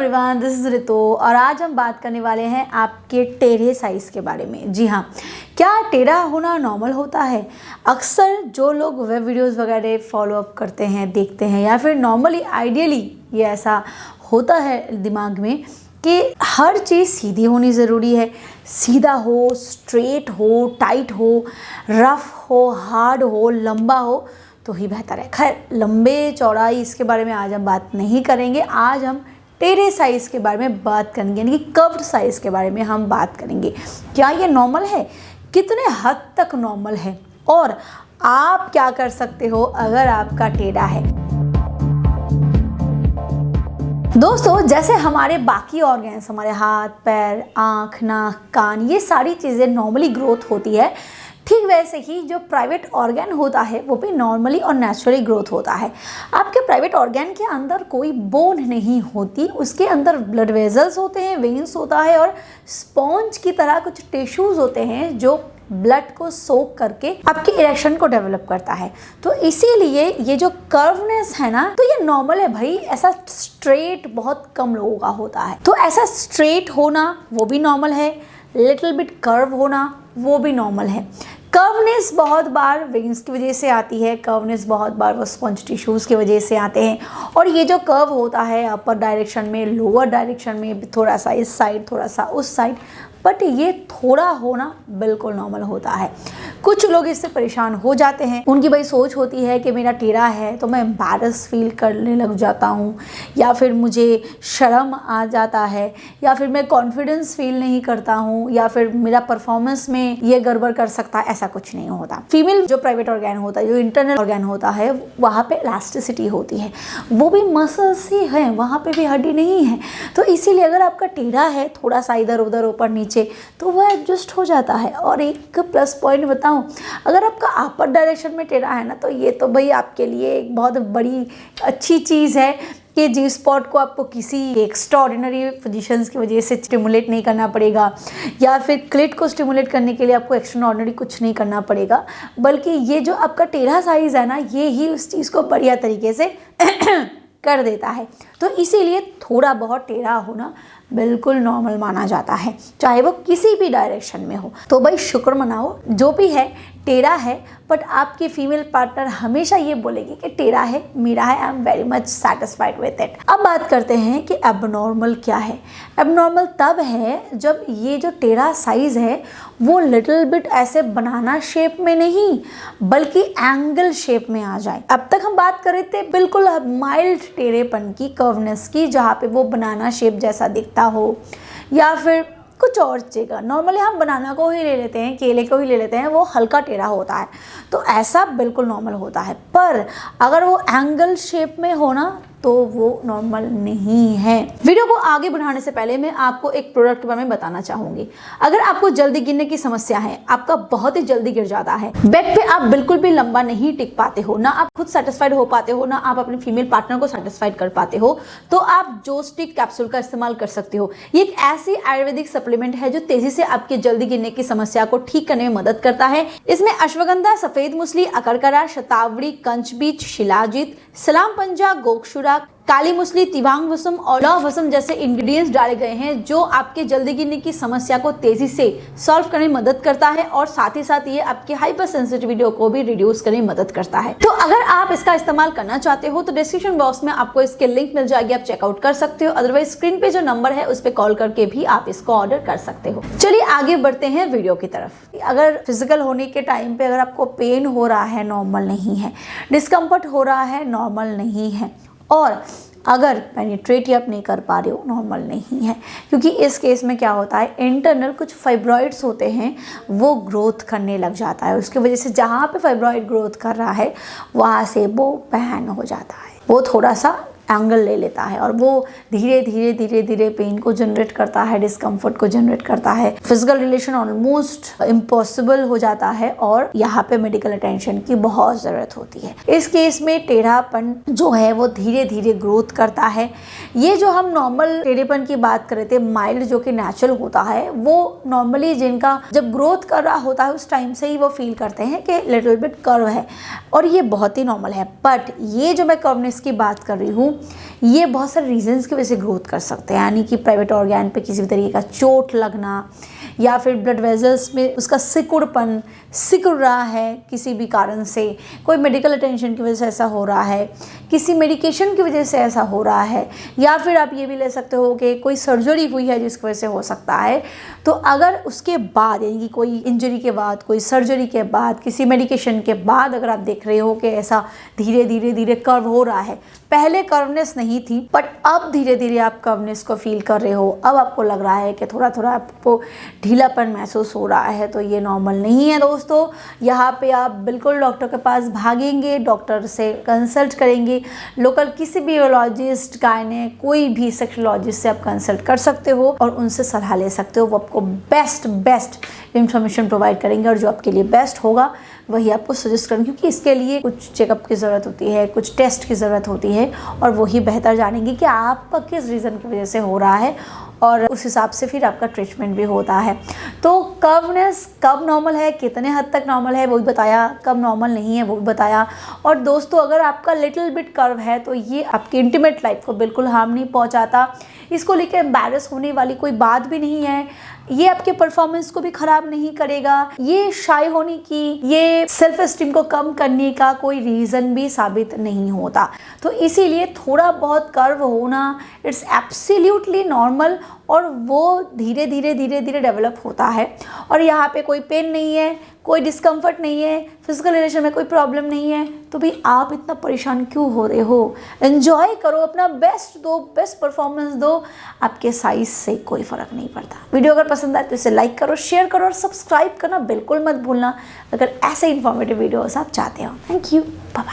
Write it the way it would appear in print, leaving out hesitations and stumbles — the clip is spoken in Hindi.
एवरीवन, दिस इज रितो और आज हम बात करने वाले हैं आपके टेढ़े साइज़ के बारे में। जी हाँ, क्या टेढ़ा होना नॉर्मल होता है? अक्सर जो लोग वेब वीडियोस वगैरह फॉलो अप करते हैं, देखते हैं, या फिर नॉर्मली आइडियली ये ऐसा होता है दिमाग में कि हर चीज़ सीधी होनी ज़रूरी है। सीधा हो, स्ट्रेट हो, टाइट हो, रफ हो, हार्ड हो, लंबा हो तो ही बेहतर है। खैर, लंबे चौड़ाई इसके बारे में आज हम बात नहीं करेंगे। आज हम टेढ़े साइज़ के बारे में बात करेंगे, यानी कि कर्व्ड साइज़ के बारे में हम बात करेंगे। क्या ये नॉर्मल है? कितने हद तक नॉर्मल है? और आप क्या कर सकते हो अगर आपका टेढ़ा है? दोस्तों, जैसे हमारे बाकी ऑर्गन्स, हमारे हाथ, पैर, आँख, नाक, कान, ये सारी चीज़ें नॉर्मली ग्रोथ होती है, ठीक वैसे ही जो प्राइवेट ऑर्गन होता है वो भी नॉर्मली और नेचुरली ग्रोथ होता है। आपके प्राइवेट ऑर्गन के अंदर कोई बोन नहीं होती, उसके अंदर ब्लड वेजल्स होते हैं, वेन्स होता है और स्पॉन्ज की तरह कुछ टिश्यूज़ होते हैं जो ब्लड को सोक करके आपके इरेक्शन को डेवलप करता है। तो इसीलिए ये जो कर्वनेस है ना, तो ये नॉर्मल है भाई। ऐसा स्ट्रेट बहुत कम लोगों का होता है। तो ऐसा स्ट्रेट होना वो भी नॉर्मल है, लिटिल बिट कर्व होना वो भी नॉर्मल है। कर्वनेस बहुत बार वेन्स की वजह से आती है, कर्वनेस बहुत बार वो स्पॉन्ज टिश्यूज़ की वजह से आते हैं। और ये जो कर्व होता है अपर डायरेक्शन में, लोअर डायरेक्शन में, थोड़ा सा इस साइड, थोड़ा सा उस साइड, बट ये थोड़ा होना बिल्कुल नॉर्मल होता है। कुछ लोग इससे परेशान हो जाते हैं। उनकी भाई सोच होती है कि मेरा टेढ़ा है तो मैं एम्बैरस फील करने लग जाता हूँ, या फिर मुझे शर्म आ जाता है, या फिर मैं कॉन्फिडेंस फील नहीं करता हूँ, या फिर मेरा परफॉर्मेंस में ये गड़बड़ कर सकता है। ऐसा कुछ नहीं होता। फीमेल जो प्राइवेट ऑर्गन होता है, जो इंटरनल ऑर्गन होता है, वहाँ पे इलास्टिसिटी होती है, वो भी मसल्स ही हैं, वहाँ पे भी हड्डी नहीं है। तो इसीलिए अगर आपका टेढ़ा है थोड़ा सा इधर उधर ऊपर नीचे, तो वह एडजस्ट हो जाता है। और एक प्लस पॉइंट बताऊं, अगर आपका अपर डायरेक्शन में टेढ़ा है ना, तो ये तो भाई आपके लिए एक बहुत बड़ी अच्छी चीज़ है कि जी स्पॉट को आपको किसी एक्स्ट्राऑर्डिनरी पोजीशंस की वजह से स्टिमुलेट नहीं करना पड़ेगा, या फिर क्लिट को स्टिमुलेट करने के लिए आपको एक्स्ट्राऑर्डिनरी कुछ नहीं करना पड़ेगा, बल्कि ये जो आपका टेढ़ा साइज़ है ना, ये ही उस चीज़ को बढ़िया तरीके से कर देता है। तो इसीलिए थोड़ा बहुत टेढ़ा होना बिल्कुल नॉर्मल माना जाता है, चाहे वो किसी भी डायरेक्शन में हो। तो भाई शुक्र मनाओ, जो भी है टेढ़ा है, बट आपकी फीमेल पार्टनर हमेशा ये बोलेगी कि टेढ़ा है, मेरा है, I am very much satisfied with it. अब बात करते हैं कि एबनॉर्मल क्या है। एबनॉर्मल तब है जब ये जो टेढ़ा साइज़ है वो लिटिल बिट ऐसे बनाना शेप में नहीं, बल्कि एंगल शेप में आ जाए। अब तक हम बात कर रहे थे बिल्कुल माइल्ड टेढ़ेपन की, कर्वनेस की, जहाँ पे वो बनाना शेप जैसा दिखता हो, या फिर कुछ और जगह नॉर्मली हम बनाना को ही ले लेते हैं, केले को ही ले लेते हैं, वो हल्का टेढ़ा होता है, तो ऐसा बिल्कुल नॉर्मल होता है। पर अगर वो एंगल शेप में हो ना, तो वो नॉर्मल नहीं है। वीडियो को आगे बढ़ाने से पहले मैं आपको एक प्रोडक्ट के बारे में बताना चाहूंगी। अगर आपको जल्दी गिरने की समस्या है, आपका बहुत ही जल्दी गिर जाता है, बेड पे आप बिल्कुल भी लंबा नहीं टिक पाते हो, ना आप खुद सेटिस्फाइड हो पाते हो, ना आप अपने फीमेल पार्टनर को सेटिस्फाइड कर पाते हो, तो आप जोस्टिक कैप्सूल का इस्तेमाल कर सकते हो। ये एक ऐसी आयुर्वेदिक सप्लीमेंट है जो तेजी से आपके जल्दी गिरने की समस्या को ठीक करने में मदद करता है। इसमें अश्वगंधा, सफेद मूसली, अकरकरा, शतावरी, कंचबीज, शिलाजीत, सलाम पंजा, गोक्षुरा, काली मूसली, तिवांग वसम और लौह वसम जैसे इंग्रेडिएंट्स डाले गए हैं जो आपके जल्दी गिरने की समस्या को तेजी से सॉल्व करने में मदद करता है, और साथ ही साथ ये आपके हाइपर सेंसिटिविटी को भी रिड्यूस करने में मदद करता है। तो अगर आप इसका इस्तेमाल करना चाहते हो तो डिस्क्रिप्शन बॉक्स में आपको इसके लिंक मिल जाएगी, आप चेकआउट कर सकते हो। अदरवाइज स्क्रीन पे जो नंबर है उस पर कॉल करके भी आप इसको ऑर्डर कर सकते हो। चलिए आगे बढ़ते हैं वीडियो की तरफ। अगर फिजिकल होने के टाइम पे अगर आपको पेन हो रहा है, नॉर्मल नहीं है, डिस्कम्फर्ट हो रहा है, नॉर्मल नहीं है, और अगर पेनिट्रेट आप नहीं कर पा रहे हो, नॉर्मल नहीं है। क्योंकि इस केस में क्या होता है, इंटरनल कुछ फाइब्रॉइड्स होते हैं, वो ग्रोथ करने लग जाता है। उसकी वजह से जहाँ पे फाइब्रॉइड ग्रोथ कर रहा है वहाँ से वो पैन हो जाता है, वो थोड़ा सा एंगल ले लेता है, और वो धीरे धीरे धीरे धीरे पेन को जनरेट करता है, डिस्कम्फर्ट को जनरेट करता है। फिजिकल रिलेशन ऑलमोस्ट इम्पॉसिबल हो जाता है, और यहाँ पे मेडिकल अटेंशन की बहुत ज़रूरत होती है। इस केस में टेढ़ापन जो है वो धीरे धीरे ग्रोथ करता है। ये जो हम नॉर्मल टेढ़ेपन की बात कर रहे थे, माइल्ड जो कि नेचुरल होता है, वो नॉर्मली जिनका जब ग्रोथ कर रहा होता है उस टाइम से ही वो फील करते हैं कि लिटिल बिट कर्व है, और ये बहुत ही नॉर्मल है। बट ये जो मैं कर्वनेस की बात कर रही हूँ, ये बहुत सारे रीजंस की वजह से ग्रोथ कर सकते हैं, यानी कि प्राइवेट ऑर्गन पे किसी भी तरीके का चोट लगना, या फिर ब्लड वेजल्स में उसका सिकुड़ रहा है किसी भी कारण से, कोई मेडिकल अटेंशन की वजह से ऐसा हो रहा है, किसी मेडिकेशन की वजह से ऐसा हो रहा है, या फिर आप ये भी ले सकते हो कि कोई सर्जरी हुई है जिसकी वजह से हो सकता है। तो अगर उसके बाद, यानी कि कोई इंजरी के बाद, कोई सर्जरी के बाद, किसी मेडिकेशन के बाद अगर आप देख रहे हो कि ऐसा धीरे धीरे धीरे कर्व हो रहा है, पहले कर्वनेस नहीं थी बट अब धीरे धीरे आप कर्वनेस को फील कर रहे हो, अब आपको लग रहा है कि थोड़ा थोड़ा आपको ढीलापन महसूस हो रहा है, तो ये नॉर्मल नहीं है दोस्तों। यहाँ पे आप बिल्कुल डॉक्टर के पास भागेंगे, डॉक्टर से कंसल्ट करेंगे, लोकल किसी भी यूरोलॉजिस्ट, गायने, कोई भी सेक्सोलॉजिस्ट से आप कंसल्ट कर सकते हो और उनसे सलाह ले सकते हो। वो आपको बेस्ट इंफॉर्मेशन प्रोवाइड करेंगे और जो आपके लिए बेस्ट होगा वही आपको सजेस्ट करेंगे, क्योंकि इसके लिए कुछ चेकअप की ज़रूरत होती है, कुछ टेस्ट की ज़रूरत होती है और वही बेहतर जानेंगे कि आपका किस रीज़न की वजह से हो रहा है और उस हिसाब से फिर आपका ट्रीटमेंट भी होता है। तो कर्वनेस कब नॉर्मल है, कितने हद तक नॉर्मल है वो भी बताया, कब नॉर्मल नहीं है वो भी बताया। और दोस्तों अगर आपका लिटिल बिट कर्व है तो ये आपकी इंटीमेट लाइफ को बिल्कुल हार्म नहीं पहुंचाता, इसको लेकर एम्बैरस होने वाली कोई बात भी नहीं है, ये आपके परफॉर्मेंस को भी खराब नहीं करेगा, ये शाय होने की, ये सेल्फ एस्टीम को कम करने का कोई रीज़न भी साबित नहीं होता। तो इसीलिए थोड़ा बहुत कर्व होना इट्स एब्सोल्युटली नॉर्मल और वो धीरे धीरे डेवलप होता है। और यहाँ पे कोई पेन नहीं है, कोई डिस्कम्फर्ट नहीं है, फिजिकल रिलेशन में कोई प्रॉब्लम नहीं है, तो भी आप इतना परेशान क्यों हो रहे हो? एंजॉय करो, अपना बेस्ट दो, बेस्ट परफॉर्मेंस दो, आपके साइज से कोई फ़र्क नहीं पड़ता। वीडियो अगर पसंद आए तो इसे लाइक करो, शेयर करो और सब्सक्राइब करना बिल्कुल मत भूलना अगर ऐसे इन्फॉर्मेटिव वीडियोस आप चाहते हो। Thank you, bye bye.